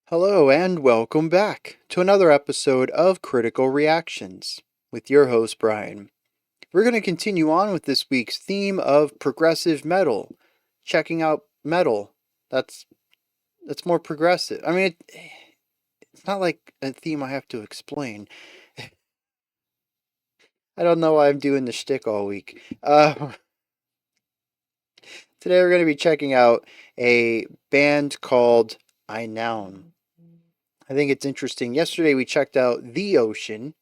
Hello and welcome back to another episode of Critical Reactions with your host Bryan. We're going to continue on with this week's theme of progressive metal. Checking out metal. That's more progressive. I mean, it's not like a theme I have to explain. I don't know why I'm doing the shtick all week. Today we're going to be checking out a band called Aenaon. I think it's interesting. Yesterday we checked out The Ocean.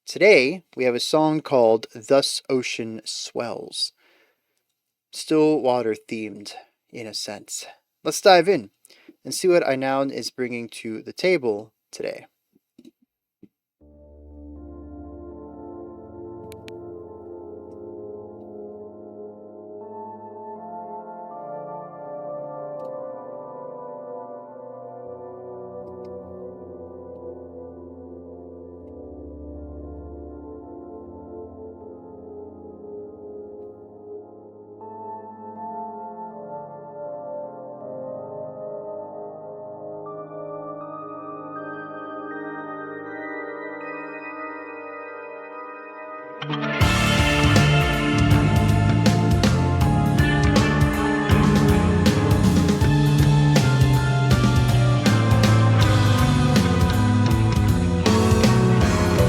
Today we have a song called Thus Ocean Swells. Still water themed, in a sense. Let's dive in and see what Aenaon is bringing to the table today.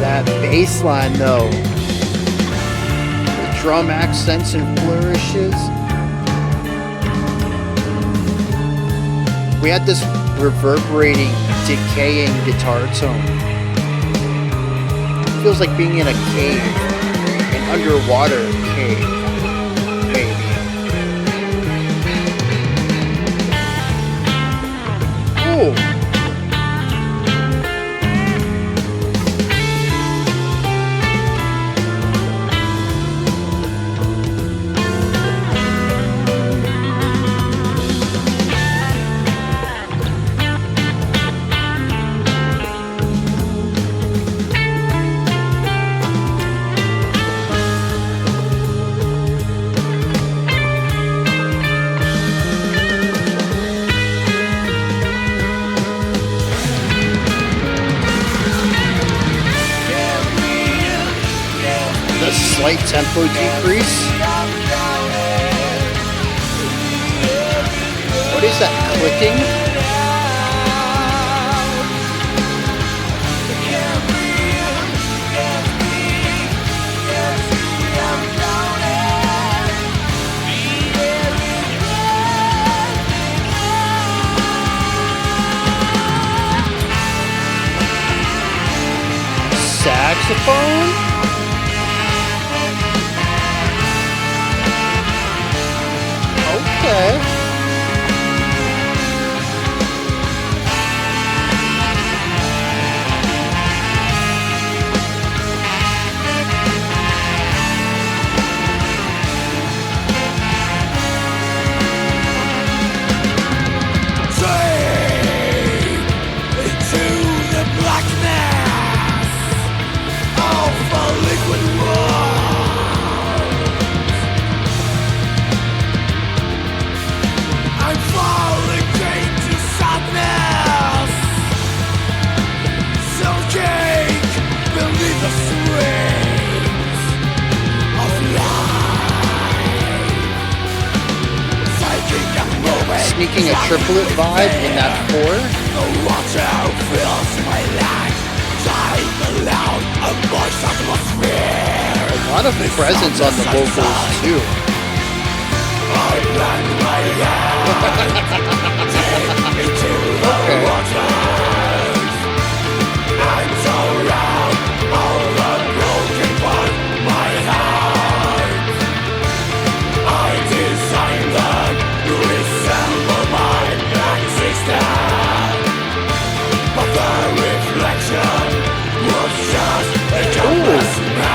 That bass line though, the drum accents and flourishes. We had this reverberating, decaying guitar tone. It feels like being in a cave, an underwater cave, maybe. Oh! Slight tempo decrease. What is that clicking? Saxophone? Okay. Sneaking a triplet vibe in that four. A lot of presence on the vocals too.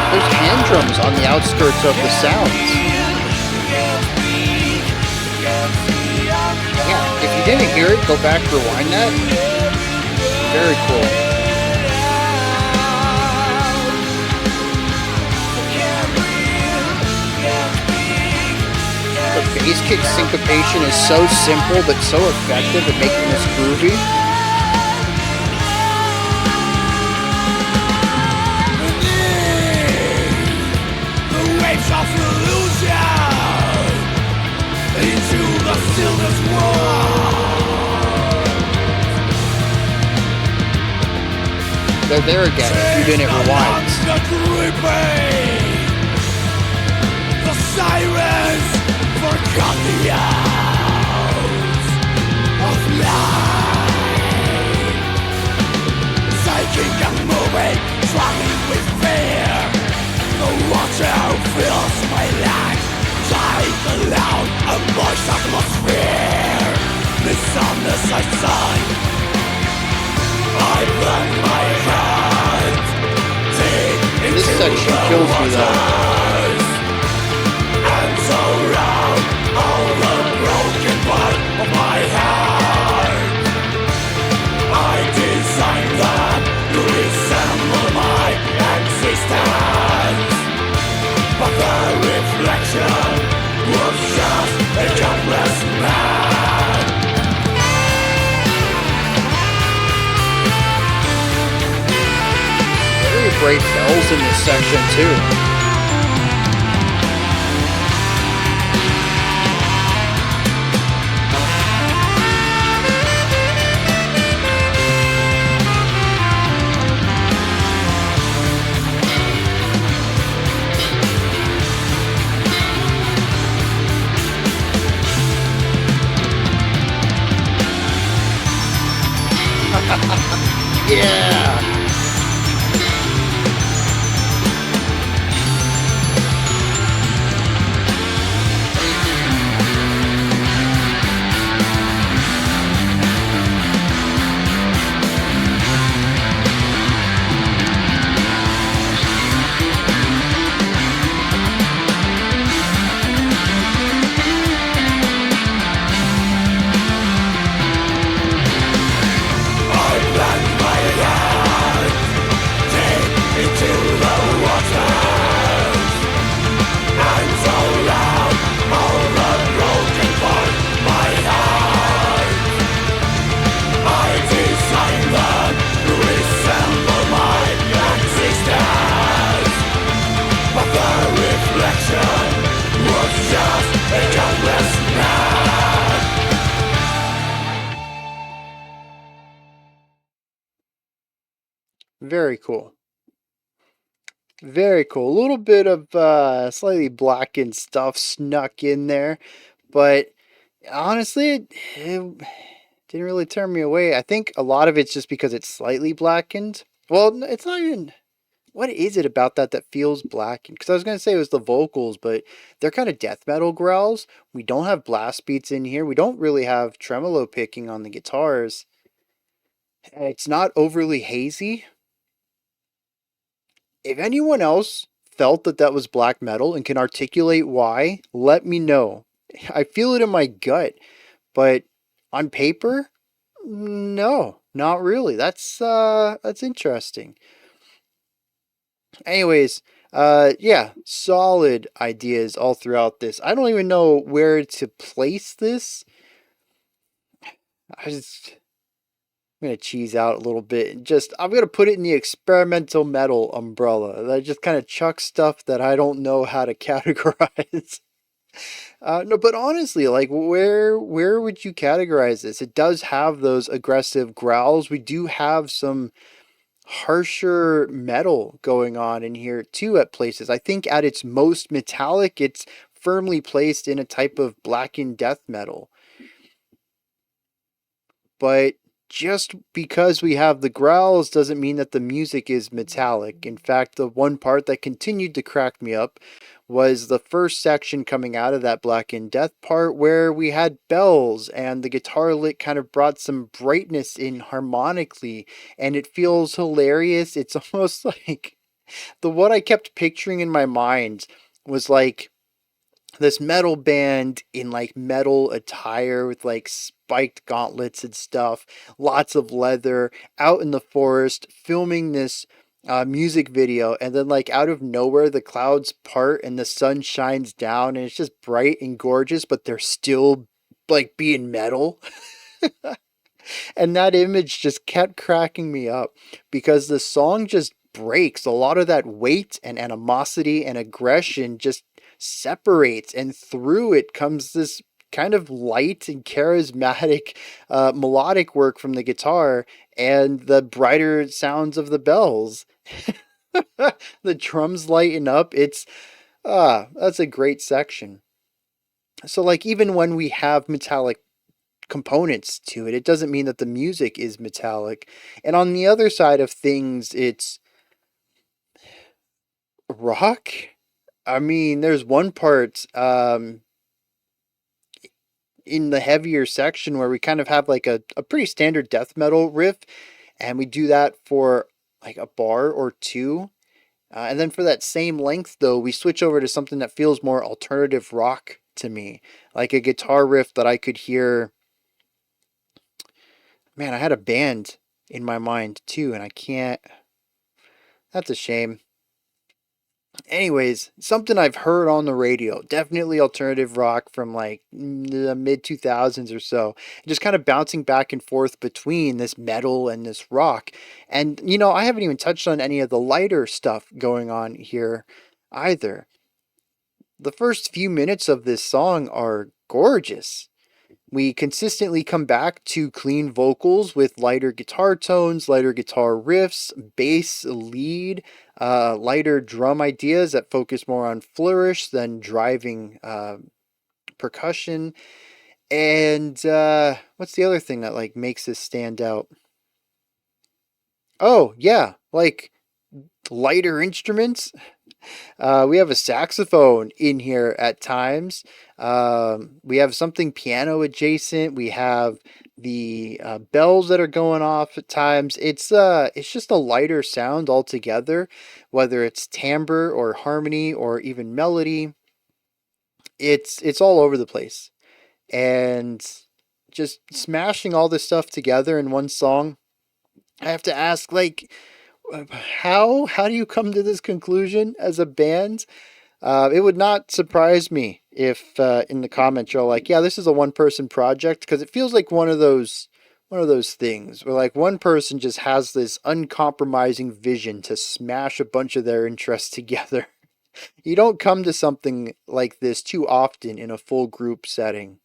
There's hand drums on the outskirts of the sounds. Yeah, if you didn't hear it, go back, rewind that. Very cool. The bass kick syncopation is so simple but so effective at making this groovy. They're there again if you didn't rewind. The sirens forgot the hours of life. Taking and moving, struggling with fear. The water fills my life. Dying aloud, a moist atmosphere. Misunderstood sun. I bend my heart deep into This section kills me though. And surround all the broken part of my heart. I designed them to resemble my existence, but the reflection was just a jobless man. Very great bells in this section too. Yeah. Very cool. Very cool. A little bit of slightly blackened stuff snuck in there, but honestly, it didn't really turn me away. I think a lot of it's just because it's slightly blackened. Well, it's not even. What is it about that that feels blackened? Because I was going to say it was the vocals, but they're kind of death metal growls. We don't have blast beats in here. We don't really have tremolo picking on the guitars. It's not overly hazy. If anyone else felt that that was black metal and can articulate why, let me know. I feel it in my gut, but on paper, no, not really. That's interesting. Anyways, yeah, solid ideas all throughout this. I don't even know where to place this. I'm gonna cheese out a little bit and I'm gonna put it in the experimental metal umbrella. I just kind of chuck stuff that I don't know how to categorize. No, but honestly, like where would you categorize this? It does have those aggressive growls. We do have some harsher metal going on in here too at places. I think at its most metallic, it's firmly placed in a type of blackened death metal. But just because we have the growls doesn't mean that the music is metallic. In fact, the one part that continued to crack me up was the first section coming out of that blackened death part where we had bells and the guitar lick kind of brought some brightness in harmonically, and it feels hilarious. It's almost like what I kept picturing in my mind was like this metal band in like metal attire with like spiked gauntlets and stuff, lots of leather, out in the forest filming this music video, and then like out of nowhere the clouds part and the sun shines down and it's just bright and gorgeous, but they're still like being metal. And that image just kept cracking me up because the song just breaks. A lot of that weight and animosity and aggression just separates, and through it comes this kind of light and charismatic melodic work from the guitar and the brighter sounds of the bells. The drums lighten up. That's a great section. So like even when we have metallic components to it, it doesn't mean that the music is metallic. And on the other side of things, it's rock. I mean, there's one part in the heavier section where we kind of have like a pretty standard death metal riff, and we do that for like a bar or two. And then for that same length, though, we switch over to something that feels more alternative rock to me, like a guitar riff that I could hear. Man, I had a band in my mind too, and I can't. That's a shame. Anyways, something I've heard on the radio, definitely alternative rock from like the mid 2000s or so, just kind of bouncing back and forth between this metal and this rock. And, I haven't even touched on any of the lighter stuff going on here either. The first few minutes of this song are gorgeous. We consistently come back to clean vocals with lighter guitar tones, lighter guitar riffs, bass lead, lighter drum ideas that focus more on flourish than driving percussion. And what's the other thing that like makes this stand out? Oh yeah, like lighter instruments. We have a saxophone in here at times. We have something piano adjacent. We have the bells that are going off at times. It's just a lighter sound altogether, whether it's timbre or harmony or even melody. It's all over the place, and just smashing all this stuff together in one song. I have to ask, like, how do you come to this conclusion as a band? It would not surprise me if in the comments you're like, yeah, this is a one person project, because it feels like one of those things where like one person just has this uncompromising vision to smash a bunch of their interests together. You don't come to something like this too often in a full group setting.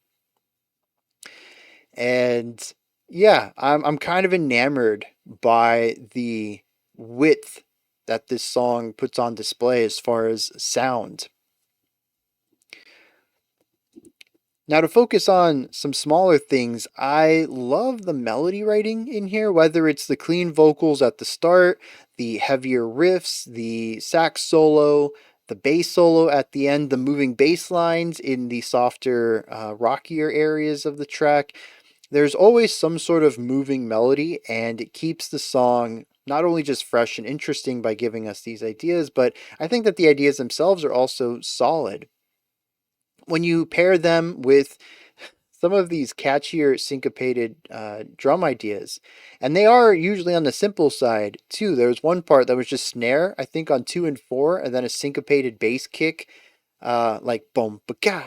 And yeah, I'm kind of enamored by the width that this song puts on display as far as sound. Now, to focus on some smaller things, I love the melody writing in here, whether it's the clean vocals at the start, the heavier riffs, the sax solo, the bass solo at the end, the moving bass lines in the softer, rockier areas of the track. There's always some sort of moving melody, and it keeps the song not only just fresh and interesting by giving us these ideas, but I think that the ideas themselves are also solid. When you pair them with some of these catchier syncopated drum ideas, and they are usually on the simple side too. There was one part that was just snare, I think on 2 and 4, and then a syncopated bass kick, like boom ba ga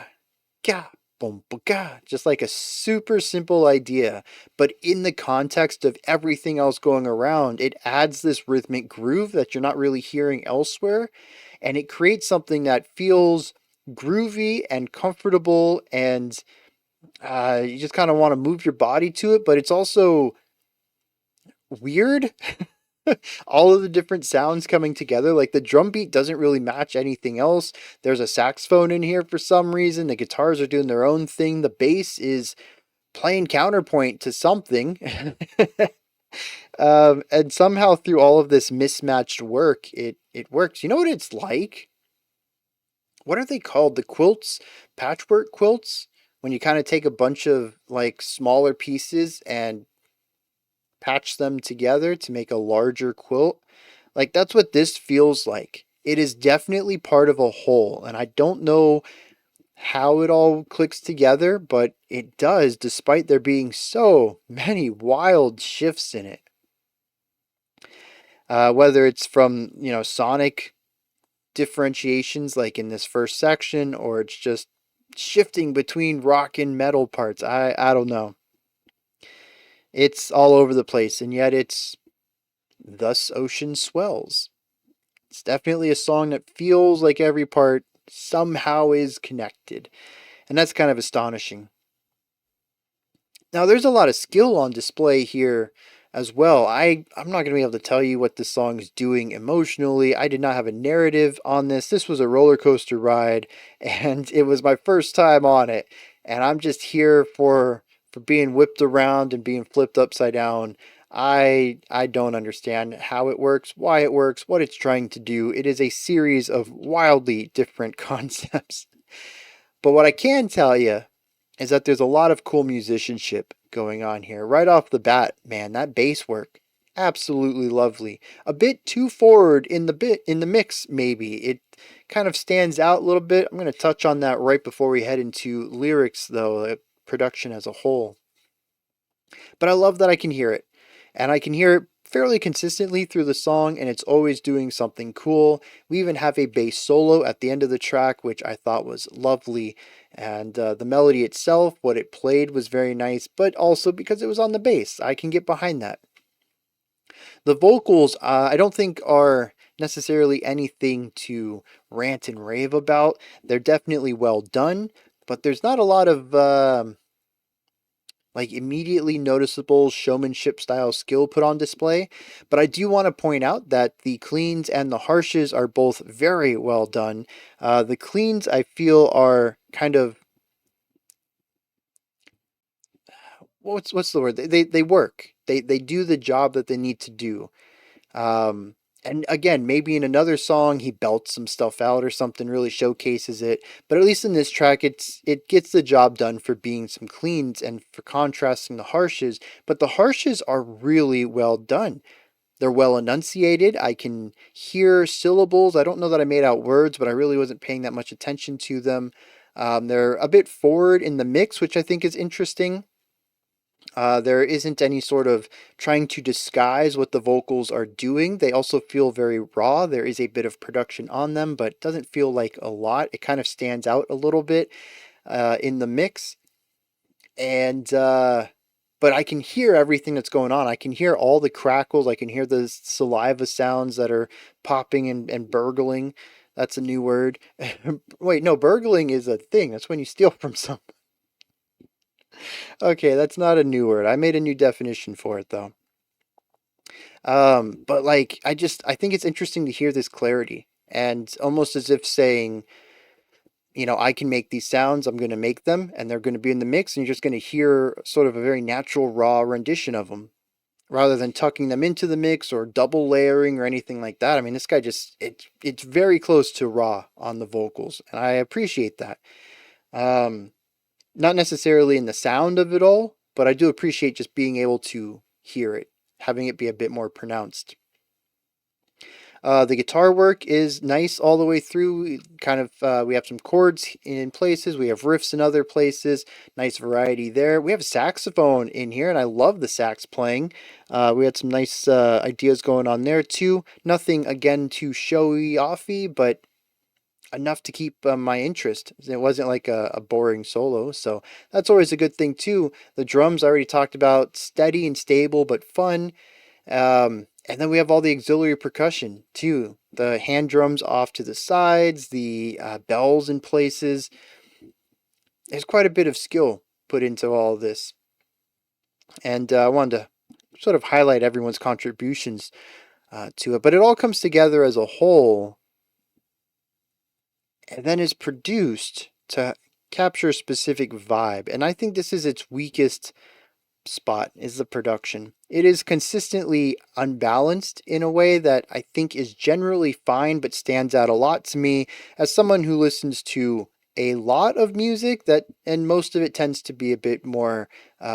ga boom ba ga, just like a super simple idea, but in the context of everything else going around, it adds this rhythmic groove that you're not really hearing elsewhere, and it creates something that feels groovy and comfortable, and you just kind of want to move your body to it, but it's also weird. All of the different sounds coming together, like the drum beat doesn't really match anything else. There's a saxophone in here for some reason. The guitars are doing their own thing. The bass is playing counterpoint to something. And somehow through all of this mismatched work, it works. You know what it's like? What are they called? The quilts? Patchwork quilts? When you kind of take a bunch of like smaller pieces and patch them together to make a larger quilt. Like that's what this feels like. It is definitely part of a whole, and I don't know how it all clicks together, but it does despite there being so many wild shifts in it. Whether it's from, sonic differentiations like in this first section, or it's just shifting between rock and metal parts. I don't know. It's all over the place, and yet it's Thus Ocean Swells. It's definitely a song that feels like every part somehow is connected. And that's kind of astonishing. Now, there's a lot of skill on display here as well. I'm not going to be able to tell you what this song is doing emotionally. I did not have a narrative on this. This was a roller coaster ride, and it was my first time on it. And I'm just here for being whipped around and being flipped upside down. I don't understand how it works, why it works, what it's trying to do. It is a series of wildly different concepts. But what I can tell you is that there's a lot of cool musicianship going on here. Right off the bat, man, that bass work, absolutely lovely. A bit too forward in the mix, maybe. It kind of stands out a little bit. I'm going to touch on that right before we head into lyrics, though, production as a whole. But I love that I can hear it. And I can hear it fairly consistently through the song, and it's always doing something cool. We even have a bass solo at the end of the track, which I thought was lovely. And the melody itself, what it played, was very nice, but also because it was on the bass, I can get behind that. The vocals, I don't think are necessarily anything to rant and rave about. They're definitely well done, but there's not a lot of like immediately noticeable showmanship style skill put on display. But I do want to point out that the cleans and the harshes are both very well done. The cleans I feel are kind of what's the word? They work. They do the job that they need to do. Um, and again, maybe in another song he belts some stuff out or something, really showcases it. But at least in this track, it gets the job done for being some cleans and for contrasting the harshes. But the harshes are really well done. They're well enunciated. I can hear syllables. I don't know that I made out words, but I really wasn't paying that much attention to them. They're a bit forward in the mix, which I think is interesting. There isn't any sort of trying to disguise what the vocals are doing. They also feel very raw. There is a bit of production on them, but it doesn't feel like a lot. It kind of stands out a little bit in the mix. And, but I can hear everything that's going on. I can hear all the crackles. I can hear the saliva sounds that are popping and burgling. That's a new word. Wait, no, burgling is a thing. That's when you steal from someone. Okay, that's not a new word. I made a new definition for it though. But like I think it's interesting to hear this clarity and almost as if saying, I can make these sounds, I'm going to make them and they're going to be in the mix and you're just going to hear sort of a very natural raw rendition of them rather than tucking them into the mix or double layering or anything like that. I mean, this guy just it's very close to raw on the vocals and I appreciate that. Um Not necessarily in the sound of it all, but I do appreciate just being able to hear it, having it be a bit more pronounced. The guitar work is nice all the way through. Kind of, we have some chords in places, we have riffs in other places. Nice variety there. We have saxophone in here, and I love the sax playing. We had some nice ideas going on there too. Nothing again too showy offy, but enough to keep my interest. It wasn't like a boring solo, so that's always a good thing too. The drums I already talked about, steady and stable but fun. And then we have all the auxiliary percussion too. The hand drums off to the sides, the bells in places. There's quite a bit of skill put into all of this, and I wanted to sort of highlight everyone's contributions to it. But it all comes together as a whole and then is produced to capture a specific vibe. And I think this is its weakest spot is the production. It is consistently unbalanced in a way that I think is generally fine but stands out a lot to me as someone who listens to a lot of music that and most of it tends to be a bit more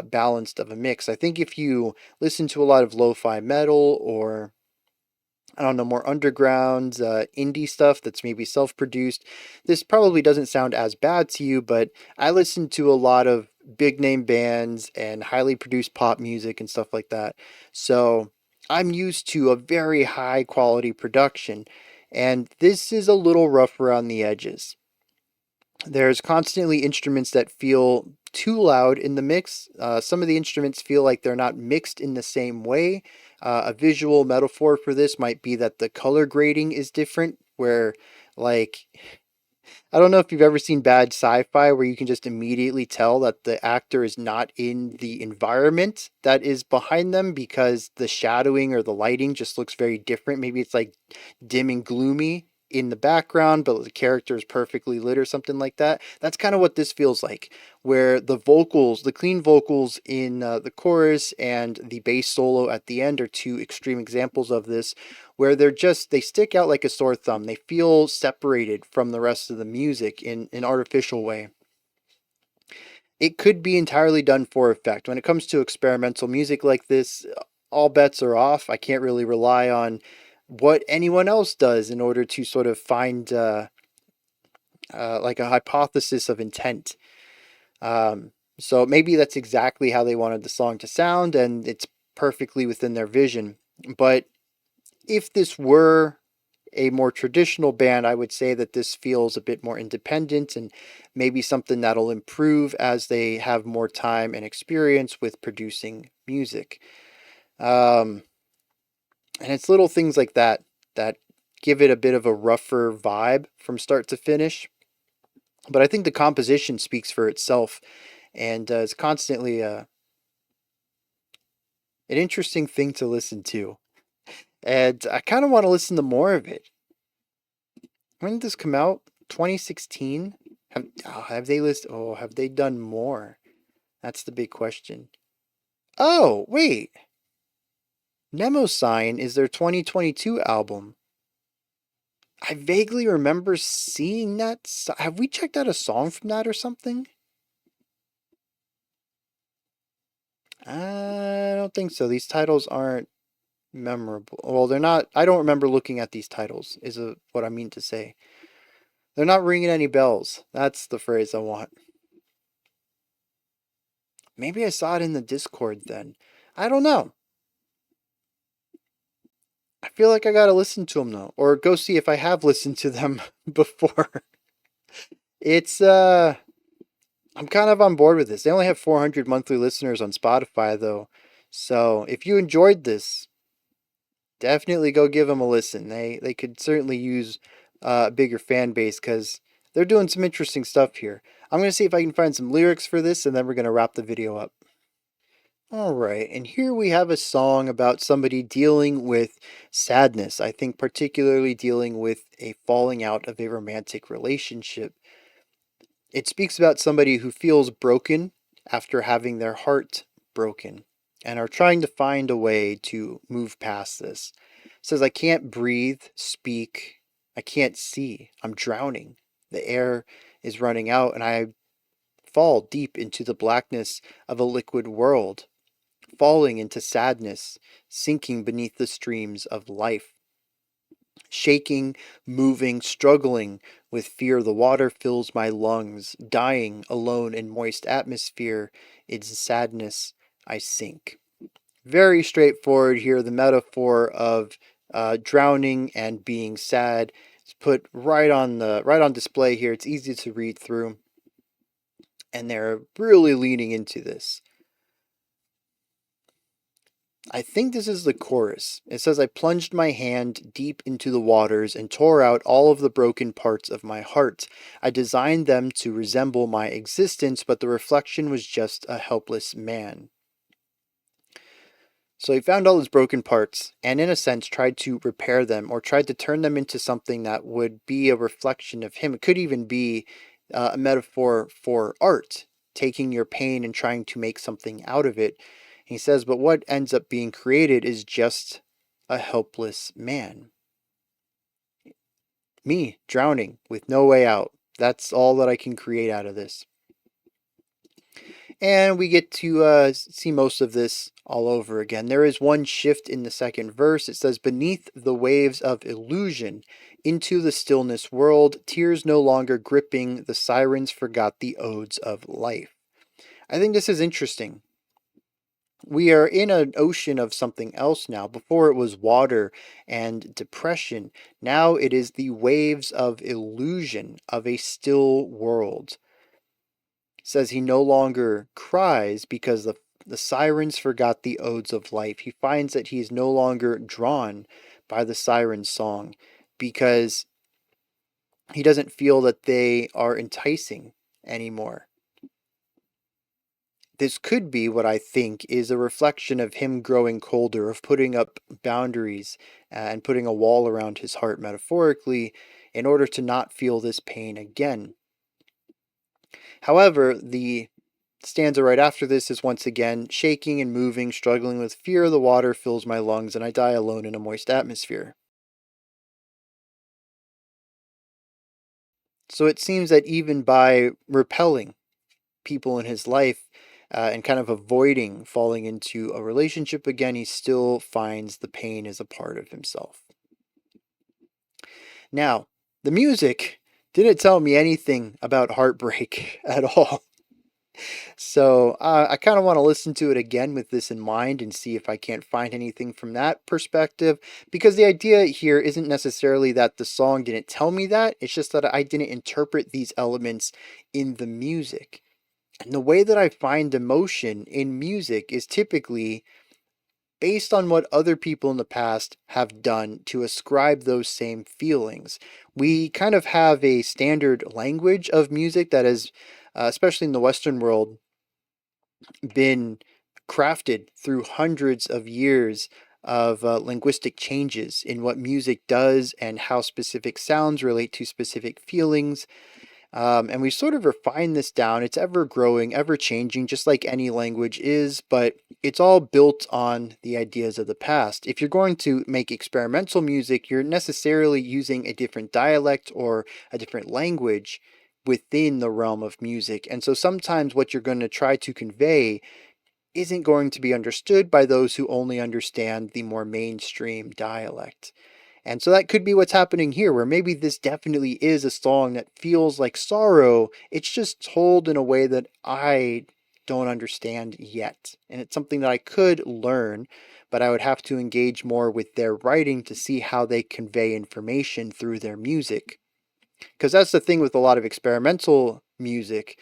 balanced of a mix. I think if you listen to a lot of lo-fi metal or I don't know, more underground, indie stuff that's maybe self produced. This probably doesn't sound as bad to you, but I listen to a lot of big name bands and highly produced pop music and stuff like that. So I'm used to a very high quality production, and this is a little rough around the edges. There's constantly instruments that feel too loud in the mix. Some of the instruments feel like they're not mixed in the same way. A visual metaphor for this might be that the color grading is different, where like I don't know if you've ever seen bad sci-fi where you can just immediately tell that the actor is not in the environment that is behind them because the shadowing or the lighting just looks very different. Maybe it's like dim and gloomy in the background, but the character is perfectly lit or something like that. That's kind of what this feels like, where the vocals, the clean vocals in the chorus and the bass solo at the end are two extreme examples of this, where they stick out like a sore thumb. They feel separated from the rest of the music in an artificial way. It could be entirely done for effect. When it comes to experimental music like this, all bets are off. I can't really rely on what anyone else does in order to sort of find like a hypothesis of intent. So maybe that's exactly how they wanted the song to sound, and it's perfectly within their vision. But if this were a more traditional band, I would say that this feels a bit more independent and maybe something that'll improve as they have more time and experience with producing music. Um, and it's little things like that that give it a bit of a rougher vibe from start to finish. But I think the composition speaks for itself and is constantly an interesting thing to listen to. And I kind of want to listen to more of it. When did this come out? 2016? Have they have they done more? That's the big question. Oh, wait. Sign is their 2022 album. I vaguely remember seeing that. Have we checked out a song from that or something? I don't think so. These titles aren't memorable. Well, they're not. I don't remember looking at these titles, what I mean to say. They're not ringing any bells. That's the phrase I want. Maybe I saw it in the Discord then. I don't know. I feel like I gotta listen to them though, or go see if I have listened to them before. It's I'm kind of on board with this. They only have 400 monthly listeners on Spotify though, so if you enjoyed this, definitely go give them a listen. They could certainly use a bigger fan base because they're doing some interesting stuff here. I'm gonna see if I can find some lyrics for this, and then we're gonna wrap the video up. All right, and here we have a song about somebody dealing with sadness. I think particularly dealing with a falling out of a romantic relationship. It speaks about somebody who feels broken after having their heart broken and are trying to find a way to move past this. It says, I can't breathe, speak, I can't see, I'm drowning. The air is running out, and I fall deep into the blackness of a liquid world, falling into sadness, sinking beneath the streams of life. Shaking, moving, struggling with fear, the water fills my lungs, dying alone in moist atmosphere. It's sadness I sink. Very straightforward here. The metaphor of drowning and being sad is put right on display here. It's easy to read through, and they're really leaning into this. I think this is the chorus. It says, I plunged my hand deep into the waters and tore out all of the broken parts of my heart. I designed them to resemble my existence, but the reflection was just a helpless man. So he found all his broken parts and, in a sense, tried to repair them or tried to turn them into something that would be a reflection of him. It could even be a metaphor for art, taking your pain and trying to make something out of it. He says, but what ends up being created is just a helpless man. Me, drowning with no way out. That's all that I can create out of this. And we get to see most of this all over again. There is one shift in the second verse. It says, beneath the waves of illusion, into the stillness world, tears no longer gripping, the sirens forgot the odes of life. I think this is interesting. We are in an ocean of something else now. Before it was water and depression. Now it is the waves of illusion of a still world. It says he no longer cries because the sirens forgot the odes of life. He finds that he is no longer drawn by the siren's song because He doesn't feel that they are enticing anymore. This could be what I think is a reflection of him growing colder, of putting up boundaries and putting a wall around his heart metaphorically in order to not feel this pain again. However, the stanza right after this is once again shaking and moving, struggling with fear. The water fills my lungs and I die alone in a moist atmosphere. So it seems that even by repelling people in his life and kind of avoiding falling into a relationship again, he still finds the pain as a part of himself. Now, the music didn't tell me anything about heartbreak at all. So I kind of want to listen to it again with this in mind and see if I can't find anything from that perspective. Because the idea here isn't necessarily that the song didn't tell me that, it's just that I didn't interpret these elements in the music. And the way that I find emotion in music is typically based on what other people in the past have done to ascribe those same feelings. We kind of have a standard language of music that is, especially in the Western world, been crafted through hundreds of years of linguistic changes in what music does and how specific sounds relate to specific feelings. And we sort of refine this down. It's ever growing, ever changing, just like any language is, but it's all built on the ideas of the past. If you're going to make experimental music, you're necessarily using a different dialect or a different language within the realm of music. And so sometimes what you're going to try to convey isn't going to be understood by those who only understand the more mainstream dialect. And so that could be what's happening here, where maybe this definitely is a song that feels like sorrow. It's just told in a way that I don't understand yet. And it's something that I could learn, but I would have to engage more with their writing to see how they convey information through their music. Because that's the thing with a lot of experimental music,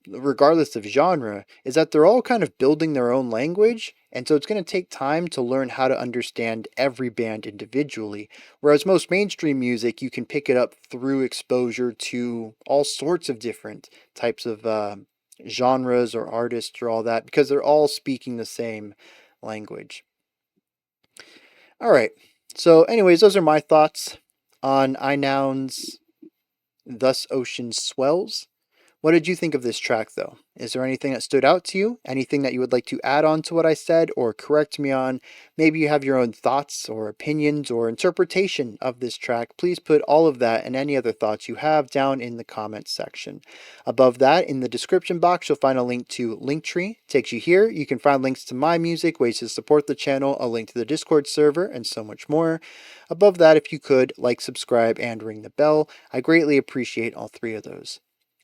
regardless of genre, is that they're all kind of building their own language. And so it's going to take time to learn how to understand every band individually. Whereas most mainstream music, you can pick it up through exposure to all sorts of different types of genres or artists or all that, because they're all speaking the same language. All right. So, anyways, those are my thoughts on Aenaon's Thus Ocean Swells. What did you think of this track, though? Is there anything that stood out to you? Anything that you would like to add on to what I said or correct me on? Maybe you have your own thoughts or opinions or interpretation of this track. Please put all of that and any other thoughts you have down in the comments section. Above that, in the description box, you'll find a link to Linktree. It takes you here. You can find links to my music, ways to support the channel, a link to the Discord server, and so much more. Above that, if you could, like, subscribe, and ring the bell. I greatly appreciate all three of those.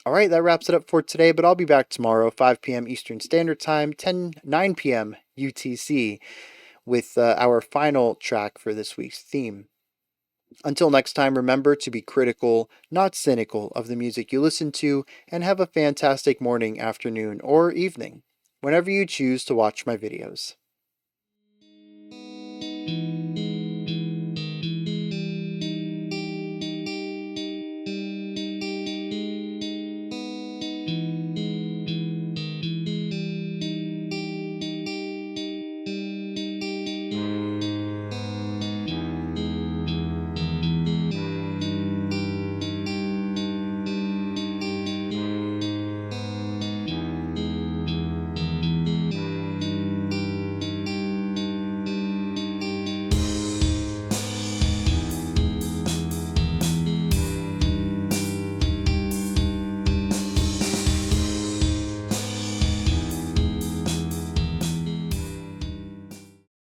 All right, that wraps it up for today, but I'll be back tomorrow, 5 p.m. Eastern Standard Time, 9 p.m. UTC, with our final track for this week's theme. Until next time, remember to be critical, not cynical, of the music you listen to, and have a fantastic morning, afternoon, or evening, whenever you choose to watch my videos.